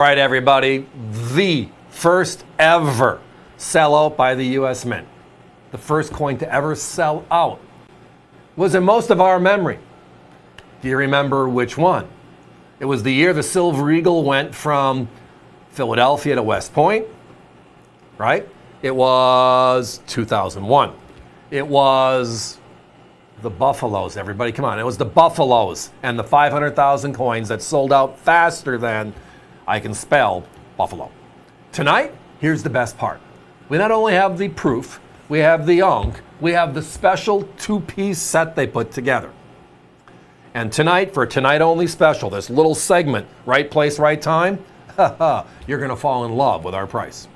All right, everybody, the first ever sellout by the U.S. Mint, the first coin to ever sell out, was in most of our memory. Do you remember which one? It was the year the Silver Eagle went from Philadelphia to West Point, right? It was 2001. It was the Buffaloes, everybody, come on. It was the Buffaloes and the 500,000 coins that sold out faster than I can spell Buffalo. Tonight, here's the best part. We not only have the proof, we have the unk, we have the special two-piece set they put together. And tonight, for tonight only special, this little segment, right place, right time, you're going to fall in love with our price.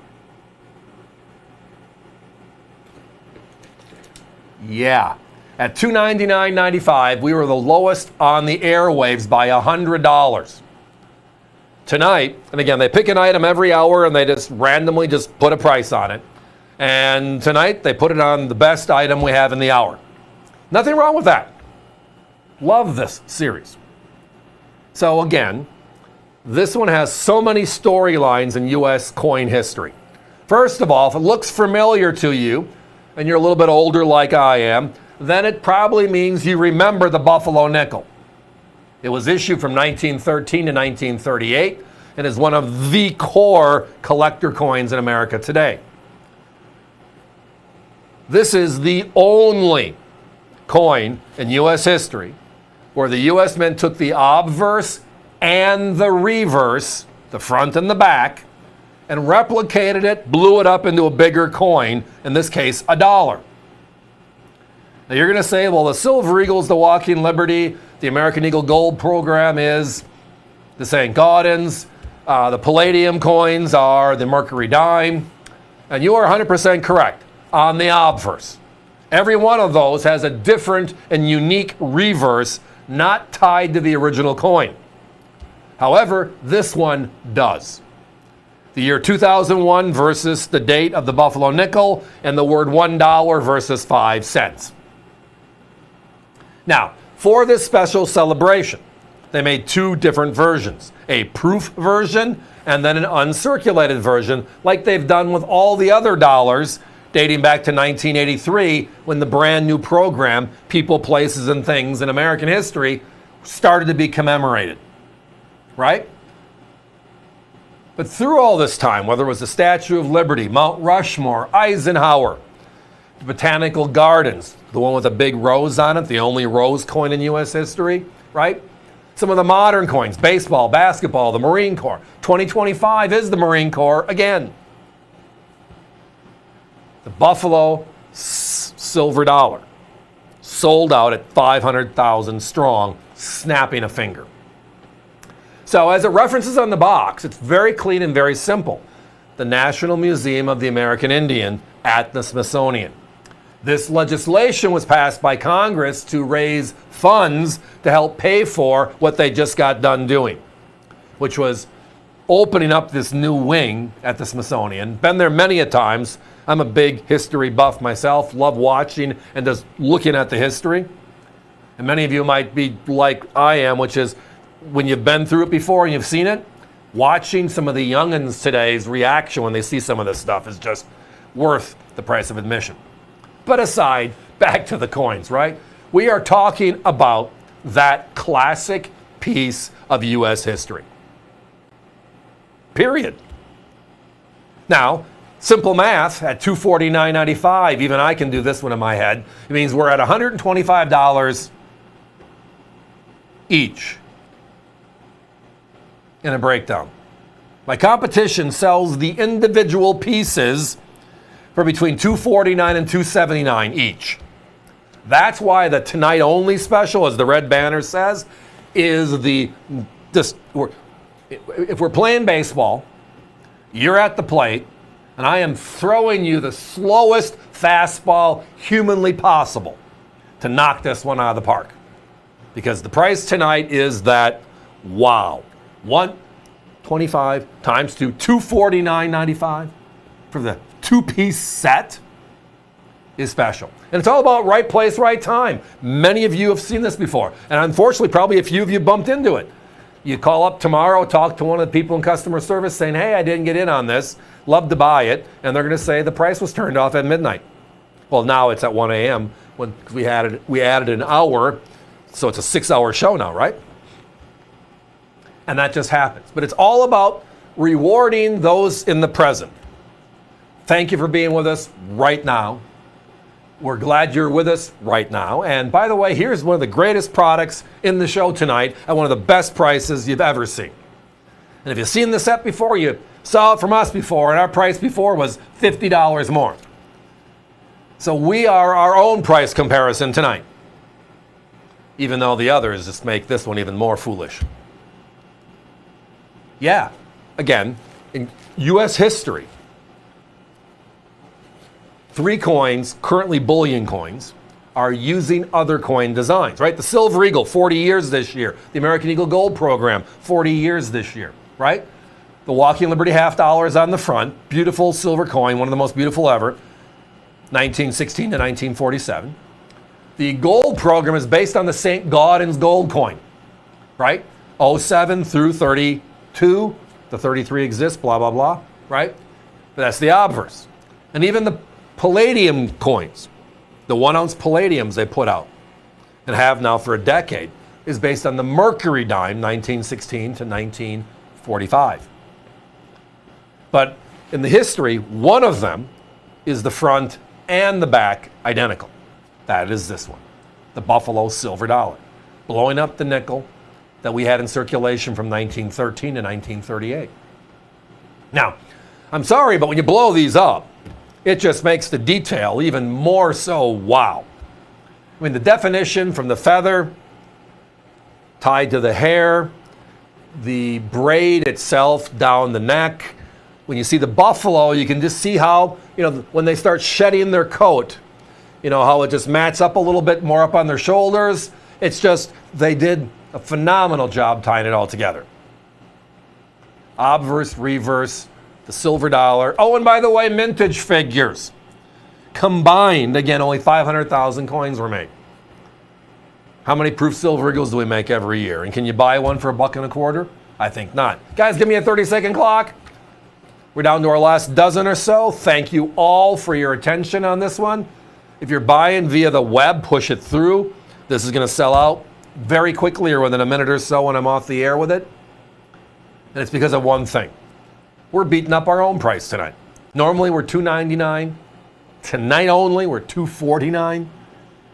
Yeah. At $299.95, we were the lowest on the airwaves by $100. Tonight, and again, they pick an item every hour and they just randomly just put a price on it. And tonight, they put it on the best item we have in the hour. Nothing wrong with that. Love this series. So again, this one has so many storylines in U.S. coin history. First of all, if it looks familiar to you, and you're a little bit older like I am, then it probably means you remember the Buffalo nickel. It was issued from 1913 to 1938 and is one of the core collector coins in America today. This is the only coin in U.S. history where the U.S. Mint took the obverse and the reverse, the front and the back, and replicated it, blew it up into a bigger coin, in this case, $1. Now you're going to say, well, the Silver Eagle is the Walking Liberty, the American Eagle Gold program is the St. Gaudens, the Palladium coins are the Mercury Dime, and you are 100% correct on the obverse. Every one of those has a different and unique reverse not tied to the original coin. However, this one does. The year 2001 versus the date of the Buffalo nickel and the word $1 versus 5 cents. Now, for this special celebration, they made two different versions, a proof version and then an uncirculated version, like they've done with all the other dollars dating back to 1983 when the brand new program, People, Places, and Things in American History, started to be commemorated, right? But through all this time, whether it was the Statue of Liberty, Mount Rushmore, Eisenhower, the Botanical Gardens, the one with a big rose on it, the only rose coin in U.S. history, right? Some of the modern coins, baseball, basketball, the Marine Corps. 2025 is the Marine Corps again. The Buffalo silver dollar sold out at 500,000 strong, snapping a finger. So as it references on the box, it's very clean and very simple. The National Museum of the American Indian at the Smithsonian. This legislation was passed by Congress to raise funds to help pay for what they just got done doing, which was opening up this new wing at the Smithsonian. Been there many a times. I'm a big history buff myself, love watching and just looking at the history. And many of you might be like I am, which is when you've been through it before and you've seen it, watching some of the youngins today's reaction when they see some of this stuff is just worth the price of admission. But aside, back to the coins, right? We are talking about that classic piece of U.S. history. Period. Now, simple math at $249.95, even I can do this one in my head. It means we're at $125 each in a breakdown. My competition sells the individual pieces for between $249 and $279 each. That's why the tonight only special, as the red banner says, is if we're playing baseball, you're at the plate, and I am throwing you the slowest fastball humanly possible to knock this one out of the park. Because the price tonight is that, wow, 125 times 2, $249.95 for the two-piece set is special. And it's all about right place, right time. Many of you have seen this before. And unfortunately, probably a few of you bumped into it. You call up tomorrow, talk to one of the people in customer service saying, hey, I didn't get in on this, love to buy it, and they're going to say the price was turned off at midnight. Well, now it's at 1 a.m. when we added an hour, so it's a 6-hour show now, right? And that just happens. But it's all about rewarding those in the present. Thank you for being with us right now. We're glad you're with us right now. And by the way, here's one of the greatest products in the show tonight at one of the best prices you've ever seen. And if you've seen the set before, you saw it from us before, and our price before was $50 more. So we are our own price comparison tonight, even though the others just make this one even more foolish. Yeah, again, in U.S. history, 3 coins, currently bullion coins, are using other coin designs, right? The Silver Eagle, 40 years this year. The American Eagle Gold Program, 40 years this year, right? The Walking Liberty half dollar is on the front. Beautiful silver coin, one of the most beautiful ever, 1916 to 1947. The gold program is based on the St. Gaudens gold coin, right? 07 through 32. The 33 exists, blah, blah, blah, right? But that's the obverse. And even the palladium coins, the 1-ounce palladiums they put out and have now for a decade, is based on the mercury dime, 1916 to 1945. But in the history, one of them is the front and the back identical. That is this one, the Buffalo silver dollar, blowing up the nickel that we had in circulation from 1913 to 1938. Now, I'm sorry, but when you blow these up, it just makes the detail even more so wow. I mean, the definition from the feather tied to the hair, the braid itself down the neck. When you see the buffalo, you can just see how, when they start shedding their coat, how it just mats up a little bit more up on their shoulders. It's just, they did a phenomenal job tying it all together. Obverse, reverse, the silver dollar. Oh, and by the way, mintage figures. Combined, again, only 500,000 coins were made. How many proof silver eagles do we make every year? And can you buy one for $1.25? I think not. Guys, give me a 30-second clock. We're down to our last dozen or so. Thank you all for your attention on this one. If you're buying via the web, push it through. This is going to sell out very quickly or within a minute or so when I'm off the air with it. And it's because of one thing. We're beating up our own price tonight. Normally we're $2.99. Tonight only we're $2.49.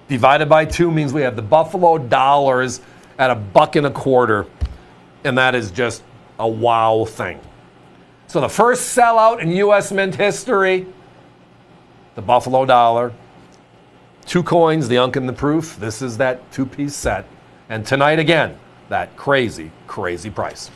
Divided by 2 means we have the Buffalo dollars at $1.25. And that is just a wow thing. So the first sellout in U.S. Mint history, the Buffalo dollar. 2 coins, the unk and the proof. This is that 2-piece set. And tonight again, that crazy, crazy price.